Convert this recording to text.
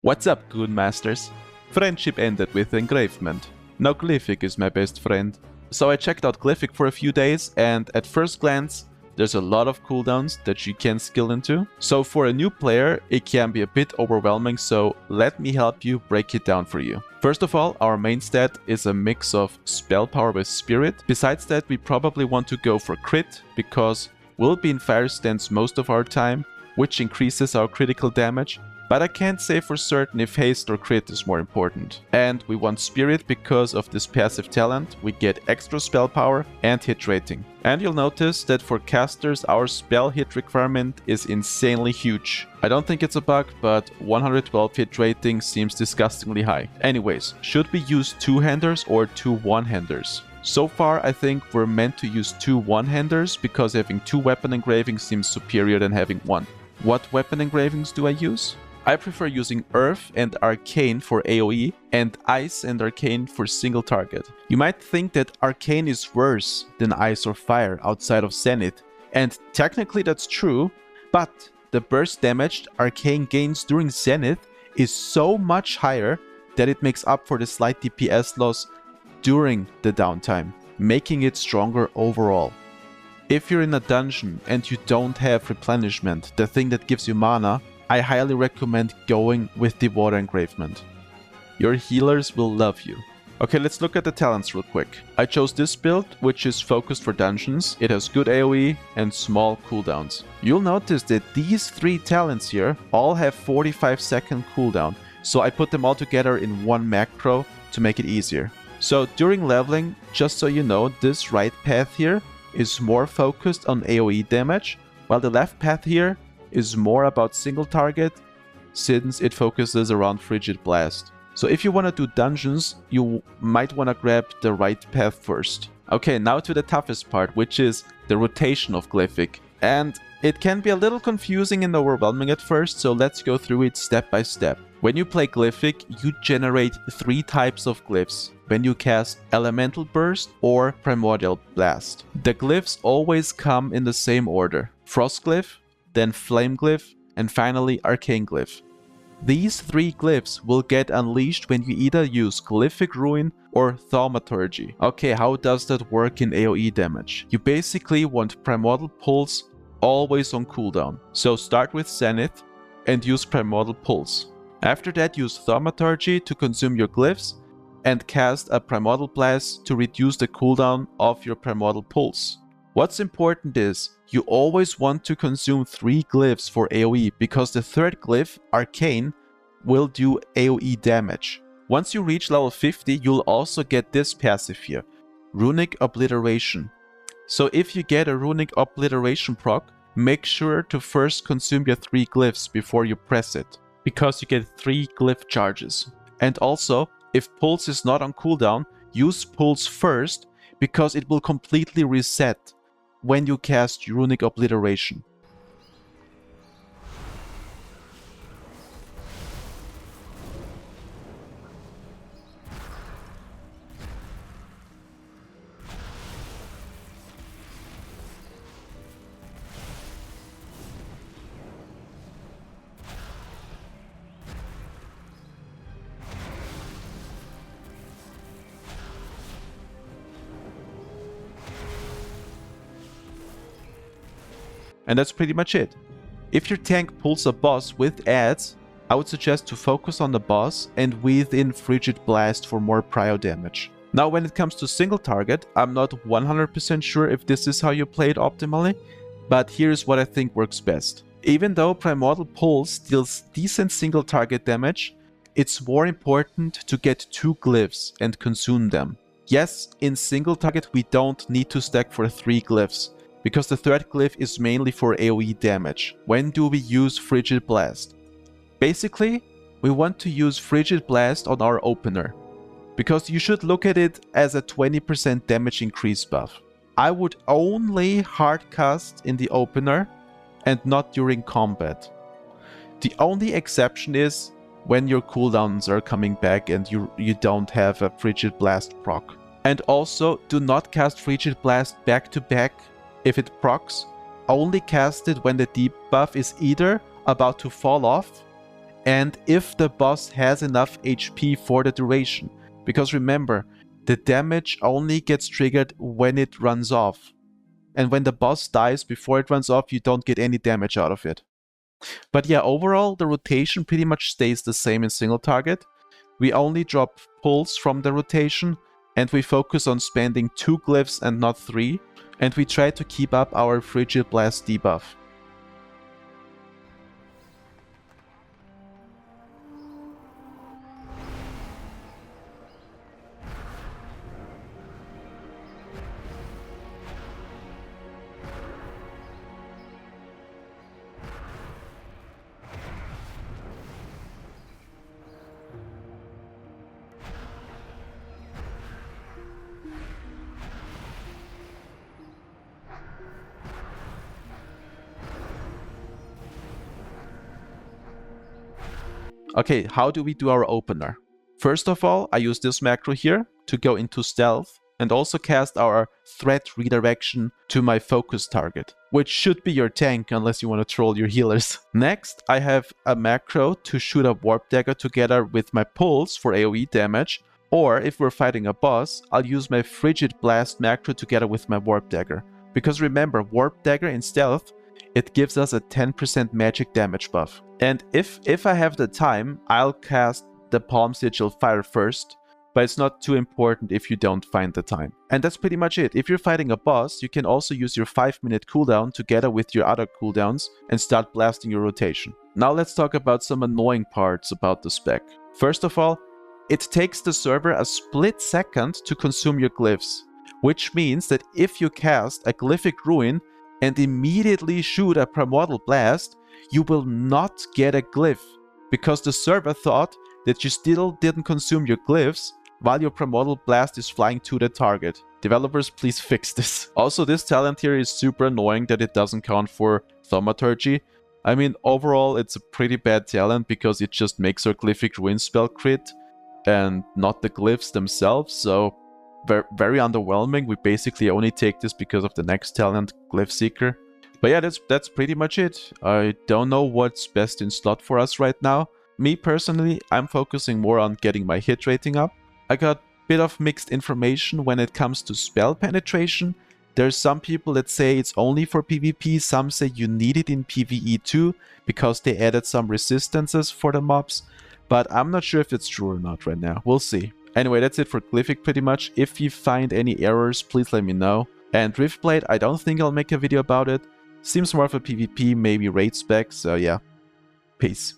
What's up, good masters? Friendship ended with engravement. Now Glyphic is my best friend. So I checked out Glyphic for a few days, and at first glance, there's a lot of cooldowns that you can skill into. So for a new player, it can be a bit overwhelming, so let me help you break it down for you. First of all, our main stat is a mix of spell power with spirit. Besides that, we probably want to go for crit, because we'll be in fire stance most of our time, which increases our critical damage. But I can't say for certain if haste or crit is more important. And we want spirit because of this passive talent, we get extra spell power and hit rating. And you'll notice that for casters our spell hit requirement is insanely huge. I don't think it's a bug, but 112 hit rating seems disgustingly high. Anyways, should we use two-handers or two one-handers? So far I think we're meant to use two one-handers because having two weapon engravings seems superior than having one. What weapon engravings do I use? I prefer using Earth and Arcane for AoE and Ice and Arcane for single target. You might think that Arcane is worse than Ice or Fire outside of Zenith, and technically that's true, but the burst damage Arcane gains during Zenith is so much higher that it makes up for the slight DPS loss during the downtime, making it stronger overall. If you're in a dungeon and you don't have replenishment, the thing that gives you mana, I highly recommend going with the water engravement. Your healers will love you. Okay, let's look at the talents real quick. I chose this build, which is focused for dungeons. It has good AoE and small cooldowns. You'll notice that these three talents here all have 45-second cooldown, so I put them all together in one macro to make it easier. So during leveling, just so you know, this right path here is more focused on AoE damage, while the left path here is more about single target, since it focuses around Frigid Blast. So if you want to do dungeons, you might want to grab the right path first. Okay, now to the toughest part, which is the rotation of Glyphic. And it can be a little confusing and overwhelming at first, so let's go through it step by step. When you play Glyphic, you generate three types of glyphs when you cast Elemental Burst or Primordial Blast. The glyphs always come in the same order: Frost Glyph, then Flame Glyph, and finally Arcane Glyph. These three glyphs will get unleashed when you either use Glyphic Ruin or Thaumaturgy. Okay, how does that work in AoE damage? You basically want Primordial Pulse always on cooldown. So start with Zenith and use Primordial Pulse. After that, use Thaumaturgy to consume your glyphs and cast a Primordial Blast to reduce the cooldown of your Primordial Pulse. What's important is, you always want to consume 3 glyphs for AoE, because the third glyph, Arcane, will do AoE damage. Once you reach level 50, you'll also get this passive here, Runic Obliteration. So if you get a Runic Obliteration proc, make sure to first consume your 3 glyphs before you press it, because you get 3 glyph charges. And also, if Pulse is not on cooldown, use Pulse first, because it will completely reset when you cast Runic Obliteration. And that's pretty much it. If your tank pulls a boss with adds, I would suggest to focus on the boss and weave in Frigid Blast for more prio damage. Now when it comes to single target, I'm not 100% sure if this is how you play it optimally, but here's what I think works best. Even though Primordial Pulse deals decent single target damage, it's more important to get 2 glyphs and consume them. Yes, in single target we don't need to stack for 3 glyphs, because the third glyph is mainly for AoE damage. When do we use Frigid Blast? Basically, we want to use Frigid Blast on our opener, because you should look at it as a 20% damage increase buff. I would only hardcast in the opener and not during combat. The only exception is when your cooldowns are coming back and you don't have a Frigid Blast proc. And also, do not cast Frigid Blast back to back if it procs, only cast it when the debuff is either about to fall off and if the boss has enough HP for the duration. Because remember, the damage only gets triggered when it runs off. And when the boss dies before it runs off, you don't get any damage out of it. But yeah, overall, the rotation pretty much stays the same in single target. We only drop pulls from the rotation, and we focus on spending 2 glyphs and not 3, and we try to keep up our Frigid Blast debuff. Okay, how do we do our opener? First of all, I use this macro here to go into stealth and also cast our threat redirection to my focus target, which should be your tank unless you want to troll your healers. Next, I have a macro to shoot a Warpdagger together with my pulse for AoE damage, or if we're fighting a boss, I'll use my Frigid Blast macro together with my Warpdagger. Because remember, Warpdagger in stealth, it gives us a 10% magic damage buff. And if I have the time, I'll cast the Palm Sigil Fire first, but it's not too important if you don't find the time. And that's pretty much it. If you're fighting a boss, you can also use your 5-minute cooldown together with your other cooldowns and start blasting your rotation. Now let's talk about some annoying parts about the spec. First of all, it takes the server a split second to consume your glyphs, which means that if you cast a Glyphic Ruin and immediately shoot a Primordial Blast, you will not get a glyph, because the server thought that you still didn't consume your glyphs while your Primordial Blast is flying to the target. Developers, please fix this. Also, this talent here is super annoying that it doesn't count for Thaumaturgy. I mean, overall, it's a pretty bad talent because it just makes our Glyphic Ruin spell crit and not the glyphs themselves, so very underwhelming. We basically only take this because of the next talent, Glyph Seeker. But yeah, that's pretty much it. I don't know what's best in slot for us right now. Me personally, I'm focusing more on getting my hit rating up. I got a bit of mixed information when it comes to spell penetration. There's some people that say it's only for PvP, some say you need it in PvE too, because they added some resistances for the mobs. But I'm not sure if it's true or not right now. We'll see. Anyway, that's it for Glyphic pretty much. If you find any errors, please let me know. And Riftblade, I don't think I'll make a video about it. Seems more of a PvP, maybe raid spec, so yeah. Peace.